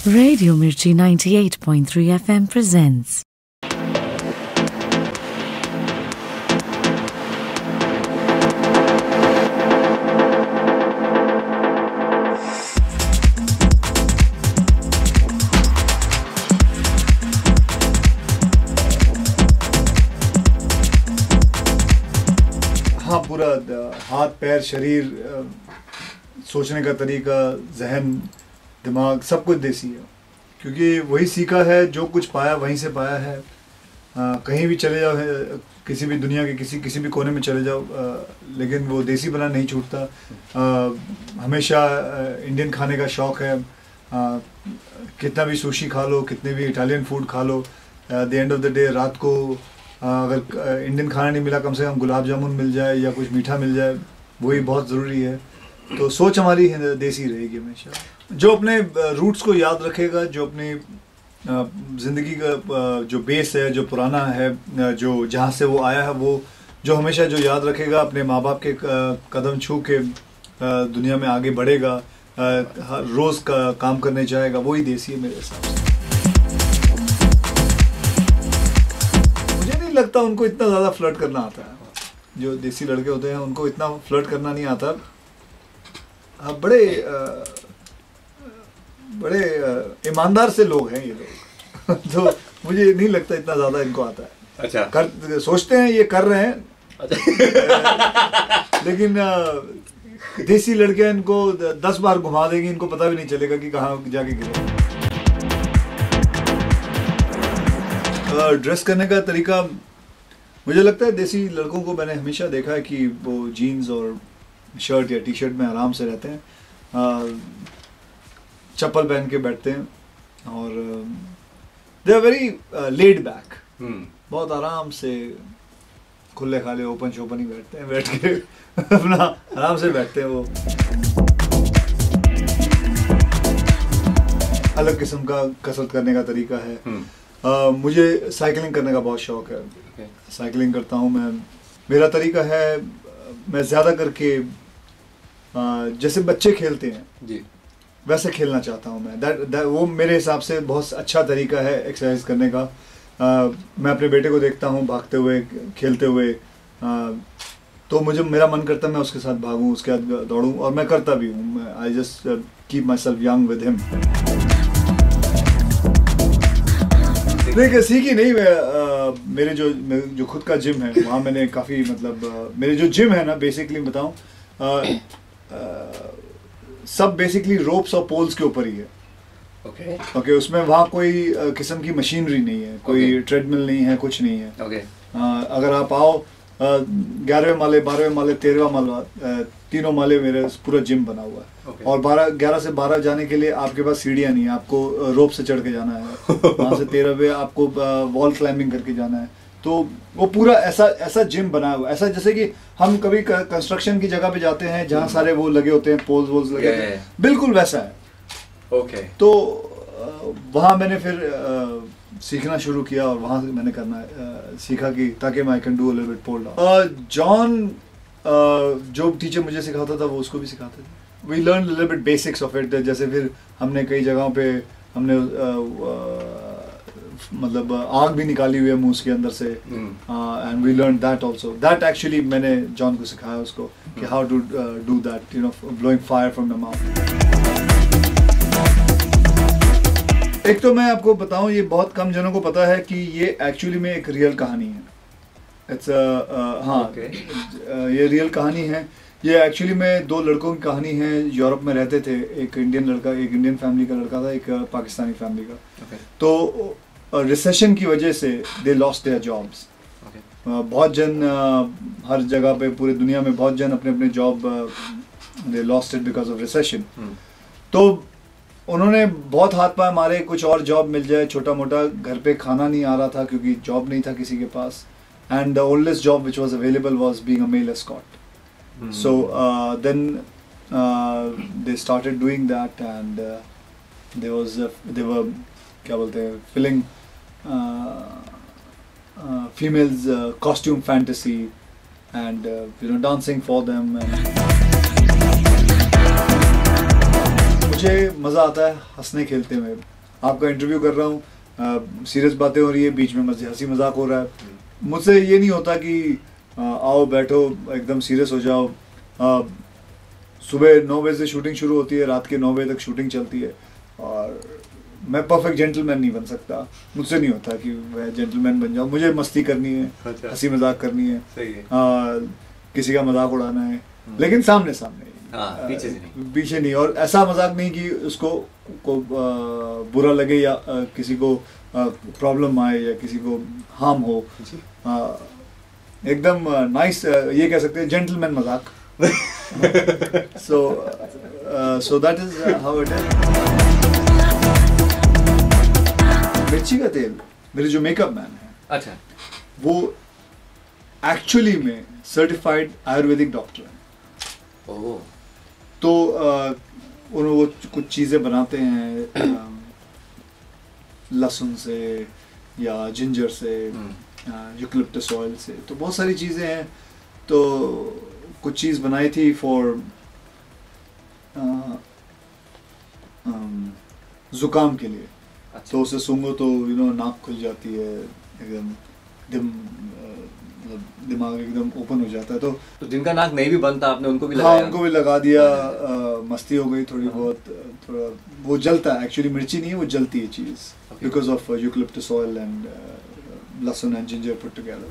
Radio Mirchi 98.3 FM presents. हाँ, पूरा हाथ पैर शरीर सोचने का तरीका जहन दिमाग सब कुछ देसी है, क्योंकि वही सीखा है, जो कुछ पाया वहीं से पाया है। कहीं भी चले जाओ, किसी भी दुनिया के किसी भी कोने में चले जाओ, लेकिन वो देसी बना नहीं छूटता। हमेशा इंडियन खाने का शौक़ है। कितना भी सुशी खा लो, कितने भी इटालियन फूड खा लो, the end of the day रात को अगर इंडियन खाना नहीं मिला, कम से कम गुलाब जामुन मिल जाए या कुछ मीठा मिल जाए, वही बहुत ज़रूरी है। तो सोच हमारी देसी रहेगी हमेशा। जो अपने रूट्स को याद रखेगा, जो अपनी ज़िंदगी का जो बेस है, जो पुराना है, जो जहाँ से वो आया है, वो जो हमेशा जो याद रखेगा, अपने माँ बाप के कदम छू के दुनिया में आगे बढ़ेगा, हर रोज़ का काम करने जाएगा, वही देसी है मेरे हिसाब से। मुझे नहीं लगता उनको इतना ज़्यादा फ्लर्ट करना आता है। जो देसी लड़के होते हैं उनको इतना फ्लर्ट करना नहीं आता। बड़े ईमानदार से लोग हैं ये लोग। तो मुझे नहीं लगता इतना ज़्यादा इनको आता है। अच्छा, सोचते हैं ये कर रहे हैं। अच्छा। लेकिन देसी लड़के इनको 10 बार घुमा देंगे, इनको पता भी नहीं चलेगा कि कहाँ जाके गिरे। ड्रेस करने का तरीका मुझे लगता है देसी लड़कों को मैंने हमेशा देखा है कि वो जीन्स और शर्ट या टी शर्ट में आराम से रहते हैं, चप्पल पहन के बैठते हैं और they are very laid back. बहुत आराम से खुले खाले ओपन शोपन ही बैठते हैं, बैठ के अपना आराम से बैठते हैं। वो अलग किस्म का कसरत करने का तरीका है। मुझे साइकिलिंग करने का बहुत शौक है। साइकिलिंग करता हूँ मैं। मेरा तरीका है, मैं ज़्यादा करके जैसे बच्चे खेलते हैं जी, वैसे खेलना चाहता हूँ मैं। वो मेरे हिसाब से बहुत अच्छा तरीका है एक्सरसाइज करने का। मैं अपने बेटे को देखता हूँ भागते हुए, खेलते हुए, तो मेरा मन करता है मैं उसके साथ भागूँ, उसके साथ दौड़ूँ, और मैं करता भी हूँ। I just keep my self young with him. नहीं, सीखी नहीं मैं। मेरे जो खुद का जिम है, वहाँ मैंने काफ़ी मेरे जो जिम है ना, बेसिकली बताऊँ, सब बेसिकली रोप्स और पोल्स के ऊपर ही है। ओके, उसमें वहाँ कोई किस्म की मशीनरी नहीं है, कोई ट्रेडमिल नहीं है, कुछ नहीं है। अगर आप आओ, 11वें माले, 12वें माले, 13वां माला, तीनों माले मेरे पूरा जिम बना हुआ है। और 11 से 12 जाने के लिए आपके पास सीढ़ियाँ नहीं है, आपको रोप से चढ़ के जाना है। वहाँ से 13वें आपको वॉल क्लाइंबिंग करके जाना है। तो वो पूरा ऐसा जिम बनाया हुआ, ऐसा जैसे कि हम कभी कंस्ट्रक्शन की जगह पे जाते हैं जहाँ सारे वो लगे होते हैं, पोल्स वोल्स लगे होते हैं, बिल्कुल वैसा है। तो वहाँ मैंने फिर सीखना शुरू किया और वहाँ से मैंने करना सीखा कि ताकि मैं I can do a little bit pole down. John जो टीचर मुझे सिखाता था वो उसको भी सिखाते थे। We learn little bit basics of it. जैसे फिर हमने कई जगहों पे हमने आग भी निकाली हुई है मुंह के अंदर से, and we learn that also. That actually मैंने जॉन को सिखाया उसको कि how to do that, blowing fire from the mouth. एक तो मैं आपको बताऊं, ये बहुत कम जनों को पता है कि ये एक्चुअली में एक रियल कहानी है। इट्स ये रियल कहानी है। ये एक्चुअली में 2 लड़कों की कहानी है। यूरोप में रहते थे, एक इंडियन लड़का, एक इंडियन फैमिली का लड़का था, एक पाकिस्तानी फैमिली का। तो रिसेशन की वजह से दे लॉस्ट देयर जॉब्स। बहुत जन हर जगह पे पूरी दुनिया में बहुत जन अपने अपने job they lost it because of recession. तो उन्होंने बहुत हाथ पाए मारे, कुछ और जॉब मिल जाए, छोटा मोटा। घर पे खाना नहीं आ रहा था क्योंकि जॉब नहीं था किसी के पास। And the oldest job which was available was being a male escort. So then they started doing that and they were क्या बोलते हैं, filling females costume fantasy and dancing for them. मुझे मज़ा आता है हंसने खेलते में। आपका इंटरव्यू कर रहा हूँ, सीरियस बातें हो रही है, बीच में हंसी मजाक हो रहा है, मुझसे ये नहीं होता कि आओ बैठो एकदम सीरियस हो जाओ। सुबह 9 बजे से शूटिंग शुरू होती है, रात के 9 बजे तक शूटिंग चलती है, और मैं परफेक्ट जेंटलमैन नहीं बन सकता, मुझसे नहीं होता कि मैं जेंटलमैन बन जाऊँ। मुझे मस्ती करनी है, अच्छा। हंसी मजाक करनी है, सही है। किसी का मजाक उड़ाना है, लेकिन सामने सामने, पीछे से नहीं। पीछे नहीं। और ऐसा मजाक नहीं कि उसको बुरा लगे या किसी को प्रॉब्लम आए या किसी को हार्म हो। एकदम नाइस, ये कह सकते हैं जेंटलमैन मजाक। so that is how it is. मिर्ची का तेल, मेरे जो मेकअप मैन है, अच्छा, वो एक्चुअली में सर्टिफाइड आयुर्वेदिक डॉक्टर है। ओह, तो वो कुछ चीज़ें बनाते हैं लहसुन से या जिंजर से, यूकलिप्टस ऑयल से, तो बहुत सारी चीज़ें हैं। तो कुछ चीज़ बनाई थी फॉर ज़ुकाम के लिए। अच्छा। तो उसे सूंघो तो नाक खुल जाती है, एकदम दिमाग एकदम ओपन हो जाता है। तो जिनका नाक नहीं भी बनता आपने उनको भी हाँ, लगाया? उनको भी लगा दिया। मस्ती हो गई थोड़ी बहुत, थोड़ा वो जलता है, एक्चुअली मिर्ची नहीं है, वो जलती है चीज़, because of eucalyptus oil and लहसुन एंड जिंजर पुट टुगेदर।